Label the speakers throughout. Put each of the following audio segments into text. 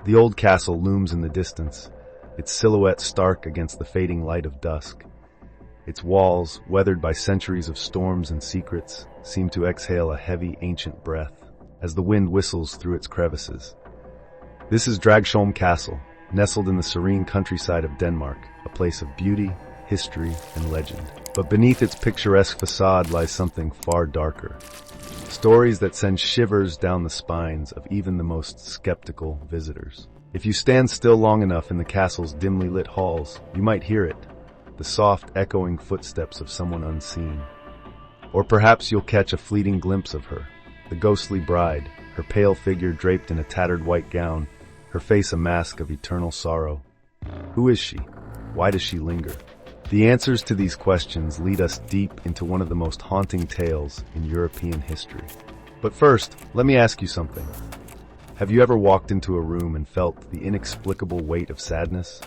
Speaker 1: The old castle looms in the distance, its silhouette stark against the fading light of dusk. Its walls, weathered by centuries of storms and secrets, seem to exhale a heavy, ancient breath as the wind whistles through its crevices. This is Dragsholm Castle, nestled in the serene countryside of Denmark, a place of beauty, history, and legend. But beneath its picturesque facade lies something far darker. Stories that send shivers down the spines of even the most skeptical visitors. If you stand still long enough in the castle's dimly lit halls, you might hear it, the soft, echoing footsteps of someone unseen. Or perhaps you'll catch a fleeting glimpse of her, the ghostly bride, her pale figure draped in a tattered white gown, her face a mask of eternal sorrow. Who is she? Why does she linger? The answers to these questions lead us deep into one of the most haunting tales in European history. But first, let me ask you something. Have you ever walked into a room and felt the inexplicable weight of sadness,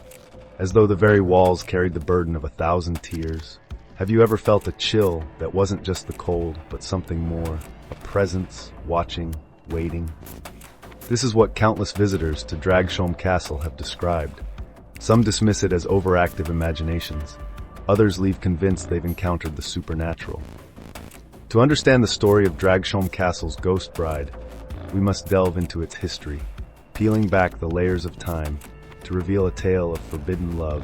Speaker 1: as though the very walls carried the burden of 1,000 tears? Have you ever felt a chill that wasn't just the cold, but something more, a presence, watching, waiting? This is what countless visitors to Dragsholm Castle have described. Some dismiss it as overactive imaginations. Others leave convinced they've encountered the supernatural. To understand the story of Dragsholm Castle's ghost bride, we must delve into its history, peeling back the layers of time to reveal a tale of forbidden love,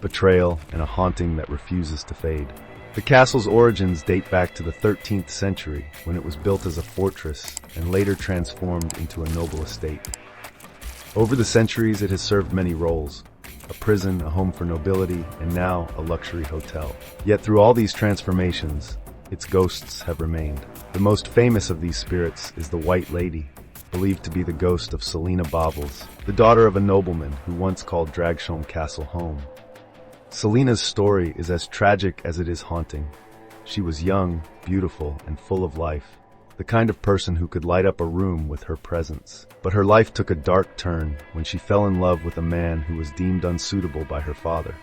Speaker 1: betrayal, and a haunting that refuses to fade. The castle's origins date back to the 13th century, when it was built as a fortress and later transformed into a noble estate. Over the centuries, it has served many roles: a prison, a home for nobility, and now a luxury hotel. Yet through all these transformations, its ghosts have remained. The most famous of these spirits is the White Lady, believed to be the ghost of Selina Bothwell, the daughter of a nobleman who once called Dragsholm Castle home. Selina's story is as tragic as it is haunting. She was young, beautiful, and full of life, the kind of person who could light up a room with her presence. But her life took a dark turn when she fell in love with a man who was deemed unsuitable by her father.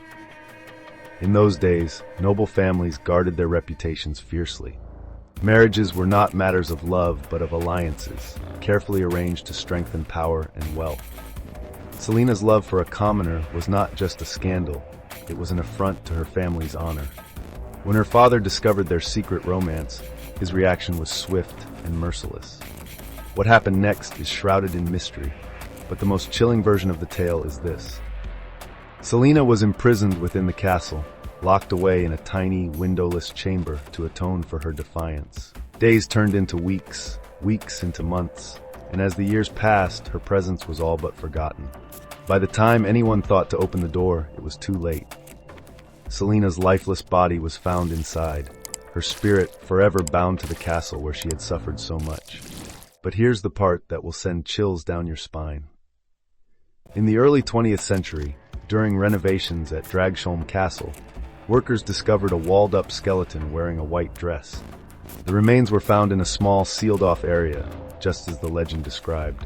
Speaker 1: In those days, noble families guarded their reputations fiercely. Marriages were not matters of love but of alliances, carefully arranged to strengthen power and wealth. Selina's love for a commoner was not just a scandal, it was an affront to her family's honor. When her father discovered their secret romance, his reaction was swift and merciless. What happened next is shrouded in mystery, but the most chilling version of the tale is this. Selina was imprisoned within the castle, locked away in a tiny, windowless chamber to atone for her defiance. Days turned into weeks, weeks into months, and as the years passed, her presence was all but forgotten. By the time anyone thought to open the door, it was too late. Selina's lifeless body was found inside, her spirit forever bound to the castle where she had suffered so much. But here's the part that will send chills down your spine. In the early 20th century, during renovations at Dragsholm Castle, workers discovered a walled-up skeleton wearing a white dress. The remains were found in a small, sealed-off area, just as the legend described.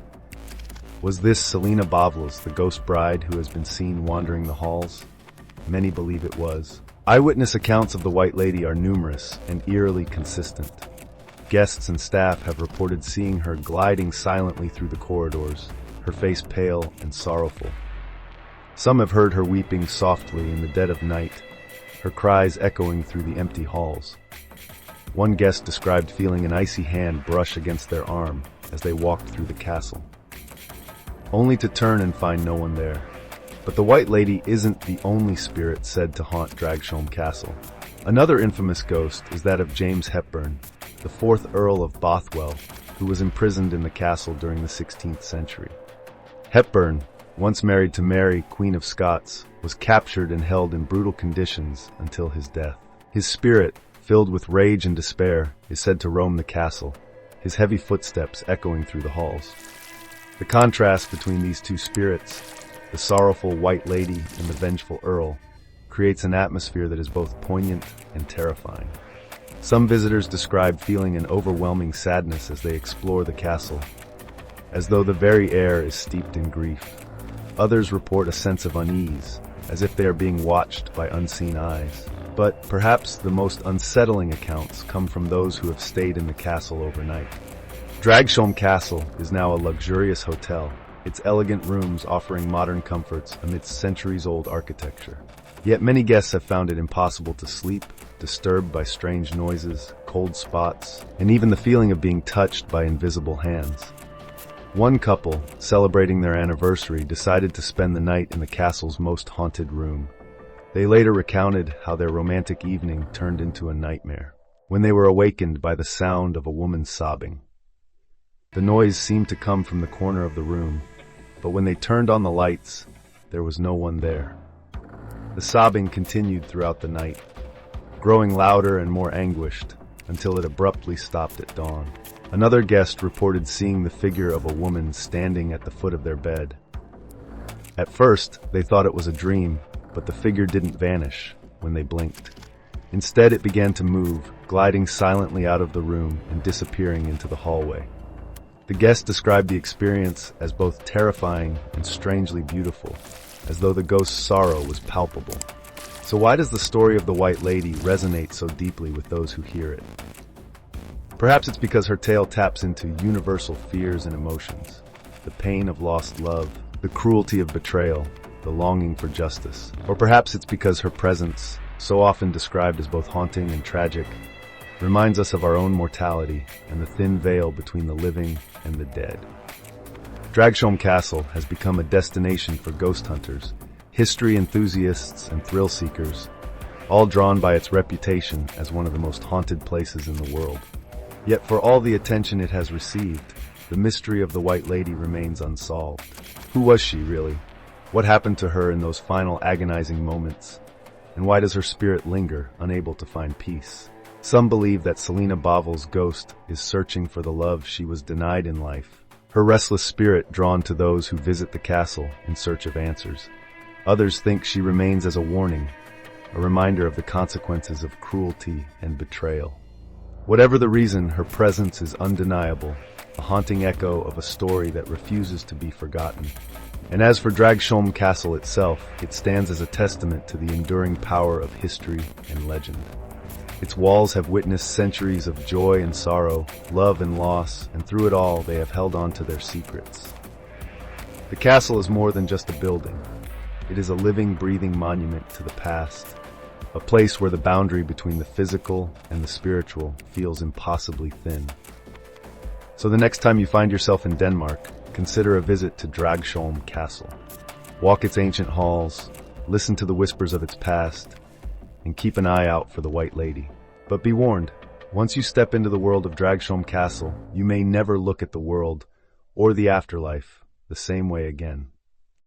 Speaker 1: Was this Selina Bothwell, the ghost bride who has been seen wandering the halls? Many believe it was. Eyewitness accounts of the White Lady are numerous and eerily consistent. Guests and staff have reported seeing her gliding silently through the corridors, her face pale and sorrowful. Some have heard her weeping softly in the dead of night, her cries echoing through the empty halls. One guest described feeling an icy hand brush against their arm as they walked through the castle, only to turn and find no one there. But the White Lady isn't the only spirit said to haunt Dragsholm Castle. Another infamous ghost is that of James Hepburn, the 4th Earl of Bothwell, who was imprisoned in the castle during the 16th century. Hepburn, once married to Mary, Queen of Scots, was captured and held in brutal conditions until his death. His spirit, filled with rage and despair, is said to roam the castle, his heavy footsteps echoing through the halls. The contrast between these two spirits, the sorrowful White Lady and the vengeful Earl, creates an atmosphere that is both poignant and terrifying. Some visitors describe feeling an overwhelming sadness as they explore the castle, as though the very air is steeped in grief. Others report a sense of unease, as if they are being watched by unseen eyes. But perhaps the most unsettling accounts come from those who have stayed in the castle overnight. Dragsholm Castle is now a luxurious hotel, its elegant rooms offering modern comforts amidst centuries-old architecture. Yet many guests have found it impossible to sleep, disturbed by strange noises, cold spots, and even the feeling of being touched by invisible hands. One couple, celebrating their anniversary, decided to spend the night in the castle's most haunted room. They later recounted how their romantic evening turned into a nightmare, when they were awakened by the sound of a woman sobbing. The noise seemed to come from the corner of the room, but when they turned on the lights, there was no one there. The sobbing continued throughout the night, growing louder and more anguished, until it abruptly stopped at dawn. Another guest reported seeing the figure of a woman standing at the foot of their bed. At first, they thought it was a dream, but the figure didn't vanish when they blinked. Instead, it began to move, gliding silently out of the room and disappearing into the hallway. The guest described the experience as both terrifying and strangely beautiful, as though the ghost's sorrow was palpable. So why does the story of the White Lady resonate so deeply with those who hear it? Perhaps it's because her tale taps into universal fears and emotions, the pain of lost love, the cruelty of betrayal, the longing for justice. Or perhaps it's because her presence, so often described as both haunting and tragic, reminds us of our own mortality and the thin veil between the living and the dead. Dragsholm Castle has become a destination for ghost hunters, history enthusiasts, and thrill seekers, all drawn by its reputation as one of the most haunted places in the world. Yet for all the attention it has received, the mystery of the White Lady remains unsolved. Who was she, really? What happened to her in those final agonizing moments? And why does her spirit linger, unable to find peace? Some believe that Selena Bothwell's ghost is searching for the love she was denied in life, her restless spirit drawn to those who visit the castle in search of answers. Others think she remains as a warning, a reminder of the consequences of cruelty and betrayal. Whatever the reason, her presence is undeniable, a haunting echo of a story that refuses to be forgotten. And as for Dragsholm Castle itself, it stands as a testament to the enduring power of history and legend. Its walls have witnessed centuries of joy and sorrow, love and loss, and through it all they have held on to their secrets. The castle is more than just a building. It is a living, breathing monument to the past, a place where the boundary between the physical and the spiritual feels impossibly thin. So the next time you find yourself in Denmark, consider a visit to Dragsholm Castle. Walk its ancient halls, listen to the whispers of its past, and keep an eye out for the White Lady. But be warned, once you step into the world of Dragsholm Castle, you may never look at the world or the afterlife the same way again.